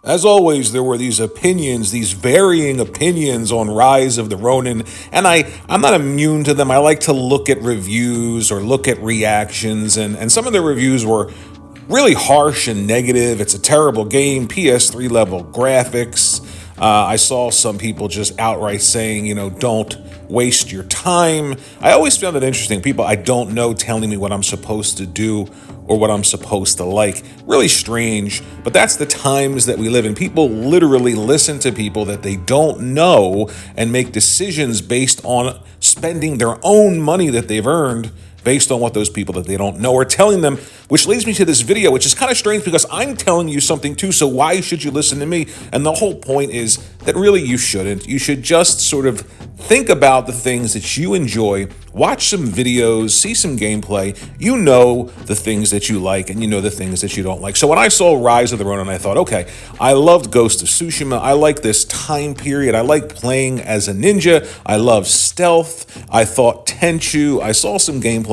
As always, there were these opinions, these varying opinions on Rise of the Ronin, and I'm not immune to them. I like to look at reviews or look at reactions, and some of the reviews were really harsh and negative. It's a terrible game, PS3 level graphics. I saw some people just outright saying, don't waste your time. I always found it interesting. People I don't know telling me what I'm supposed to do or what I'm supposed to like. Really strange, but that's the times that we live in. People literally listen to people that they don't know and make decisions based on spending their own money that they've earned based on what those people that they don't know are telling them, which leads me to this video, which is kind of strange because I'm telling you something too, so why should you listen to me? And the whole point is that really you shouldn't. You should just sort of think about the things that you enjoy, watch some videos, see some gameplay. You know the things that you like and you know the things that you don't like. So when I saw Rise of the Ronin, I thought, okay, I loved Ghost of Tsushima. I like this time period. I like playing as a ninja. I love stealth. I thought Tenchu. I saw some gameplay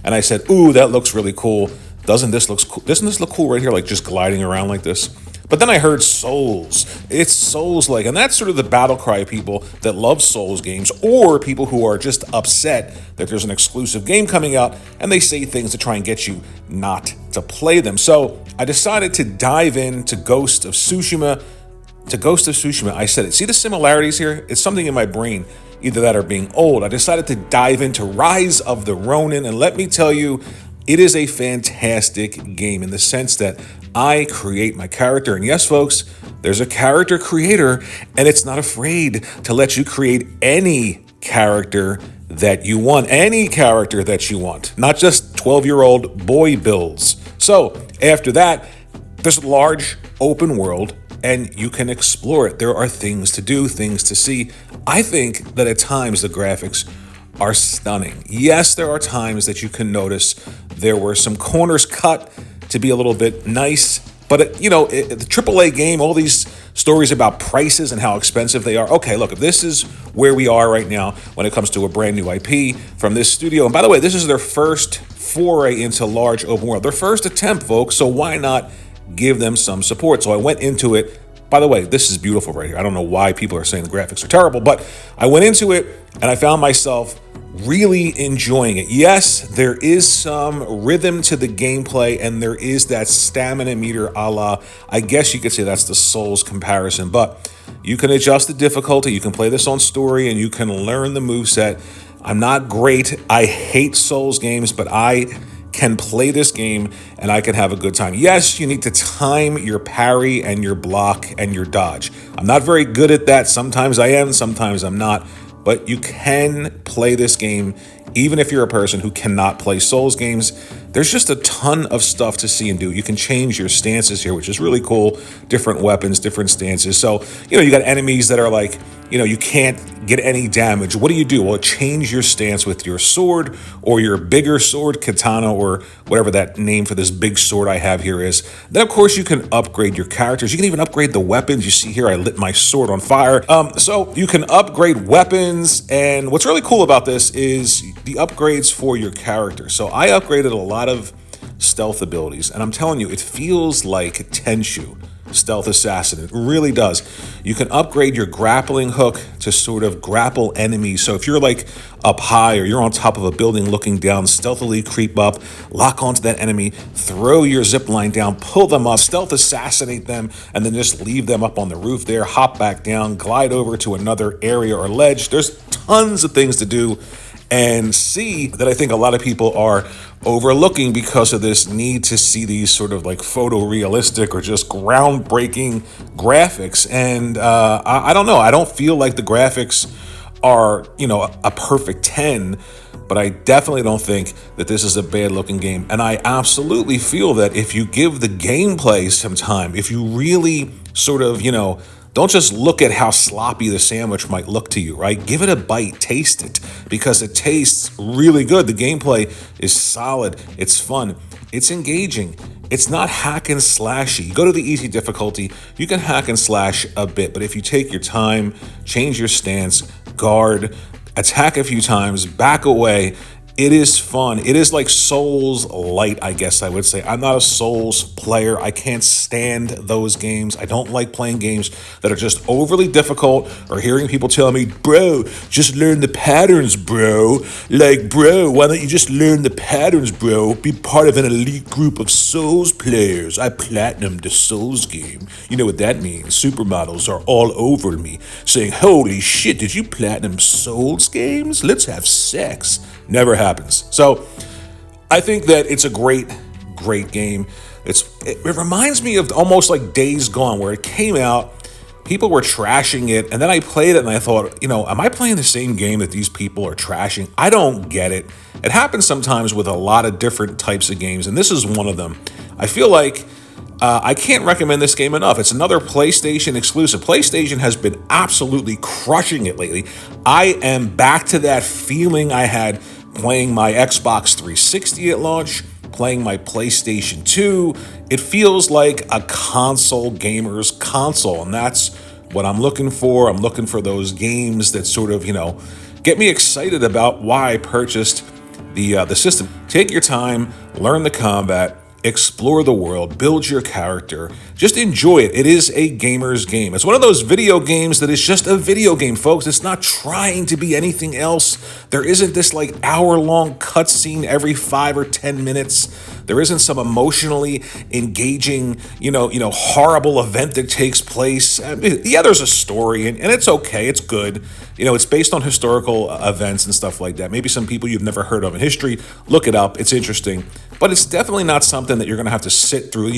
and I said, ooh, that looks really cool. Doesn't this look cool? Doesn't this look cool right here? Like just gliding around like this. But then I heard Souls. It's Souls-like, and that's sort of the battle cry of people that love Souls games or people who are just upset that there's an exclusive game coming out and they say things to try and get you not to play them. So I decided to dive into Ghost of Tsushima. I said it. See the similarities here? It's something in my brain. Either that or being old. I decided to dive into Rise of the Ronin, and let me tell you, it is a fantastic game in the sense that I create my character. And yes, folks, there's a character creator, and it's not afraid to let you create any character that you want. Any character that you want, not just 12-year-old boy builds. So after that, there's a large open world, and you can explore it. There are things to do, things to see. I think that at times the graphics are stunning. Yes, there are times that you can notice there were some corners cut to be a little bit nice, but the AAA game, all these stories about prices and how expensive they are. Okay, look, if this is where we are right now when it comes to a brand new IP from this studio, and by the way, this is their first foray into large open world, their first attempt, folks, so why not give them some support? So I went into it. By the way, this is beautiful right here. I don't know why people are saying the graphics are terrible, but I went into it and I found myself really enjoying it. Yes, there is some rhythm to the gameplay and there is that stamina meter a la, I guess you could say that's the Souls comparison, but you can adjust the difficulty. You can play this on story and you can learn the moveset. I'm not great. I hate Souls games, but I can play this game and I can have a good time. Yes, you need to time your parry and your block and your dodge. I'm not very good at that. Sometimes I am, sometimes I'm not. But you can play this game even if you're a person who cannot play Souls games. There's just a ton of stuff to see and do. You can change your stances here, which is really cool. Different weapons, different stances. So, you got enemies that are like, you can't get any damage. What do? Well, change your stance with your sword or your bigger sword, katana, or whatever that name for this big sword I have here is. Then, of course, you can upgrade your characters. You can even upgrade the weapons. You see here, I lit my sword on fire. So you can upgrade weapons. And what's really cool about this is the upgrades for your character. So I upgraded a lot of stealth abilities. And I'm telling you, it feels like Tenchu. Stealth Assassin. It really does. You can upgrade your grappling hook to sort of grapple enemies. So if you're like up high or you're on top of a building looking down, stealthily creep up, lock onto that enemy, throw your zip line down, pull them up, stealth assassinate them, and then just leave them up on the roof there, hop back down, glide over to another area or ledge. There's tons of things to do and see that I think a lot of people are overlooking because of this need to see these sort of like photorealistic or just groundbreaking graphics. And I don't know. I don't feel like the graphics are, a perfect 10, but I definitely don't think that this is a bad looking game. And I absolutely feel that if you give the gameplay some time, if you really sort of, don't just look at how sloppy the sandwich might look to you, right? Give it a bite, taste it, because it tastes really good. The gameplay is solid, it's fun, it's engaging. It's not hack and slashy. You go to the easy difficulty, you can hack and slash a bit, but if you take your time, change your stance, guard, attack a few times, back away, It is fun. It is like Souls light, I guess I would say. I'm not a Souls player. I can't stand those games. I don't like playing games that are just overly difficult or hearing people tell me, bro, just learn the patterns, bro. Like, bro, why don't you just learn the patterns, bro? Be part of an elite group of Souls players. I platinumed the Souls game. You know what that means? Supermodels are all over me saying, holy shit, did you platinum Souls games? Let's have sex. Never happens. So I think that it's a great game. It reminds me of almost like Days Gone, where it came out, people were trashing it, and then I played it and I thought, am I playing the same game that these people are trashing? I don't get it. It happens sometimes with a lot of different types of games, and this is one of them. I feel like I can't recommend this game enough. It's another PlayStation exclusive. PlayStation has been absolutely crushing it lately. I am back to that feeling I had playing my Xbox 360 at launch, playing my PlayStation 2. It feels like a console gamer's console, and that's what I'm looking for. I'm looking for those games that sort of, get me excited about why I purchased the system. Take your time, learn the combat, explore the world, build your character, just enjoy it. It is a gamer's game. It's one of those video games that is just a video game, folks. It's not trying to be anything else. There isn't this like hour-long cutscene every 5 or 10 minutes. There isn't some emotionally engaging, horrible event that takes place. Yeah, there's a story, and it's okay. It's good. It's based on historical events and stuff like that. Maybe some people you've never heard of in history. Look it up. It's interesting. But it's definitely not something that you're going to have to sit through,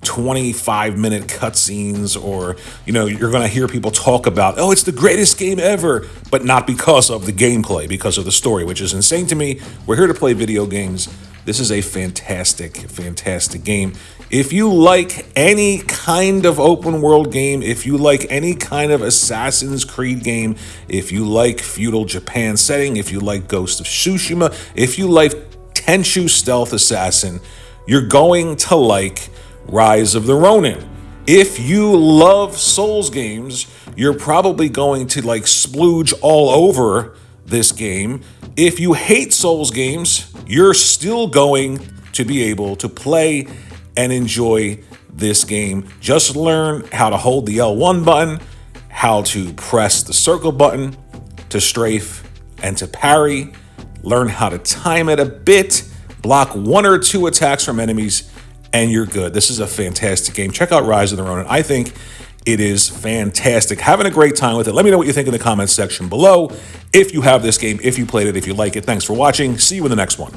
25-minute cutscenes, or, you're going to hear people talk about, oh, it's the greatest game ever, but not because of the gameplay, because of the story, which is insane to me. We're here to play video games. This is a fantastic, fantastic game. If you like any kind of open world game, if you like any kind of Assassin's Creed game, if you like feudal Japan setting, if you like Ghost of Tsushima, if you like Tenchu Stealth Assassin, you're going to like Rise of the Ronin. If you love Souls games, you're probably going to like splooge all over this game. If you hate Souls games, you're still going to be able to play and enjoy this game. Just learn how to hold the L1 button, how to press the circle button to strafe and to parry. Learn how to time it a bit, block 1 or 2 attacks from enemies, and you're good. This is a fantastic game. Check out Rise of the Ronin. I think it is fantastic. Having a great time with it. Let me know what you think in the comments section below. If you have this game, if you played it, if you like it. Thanks for watching. See you in the next one.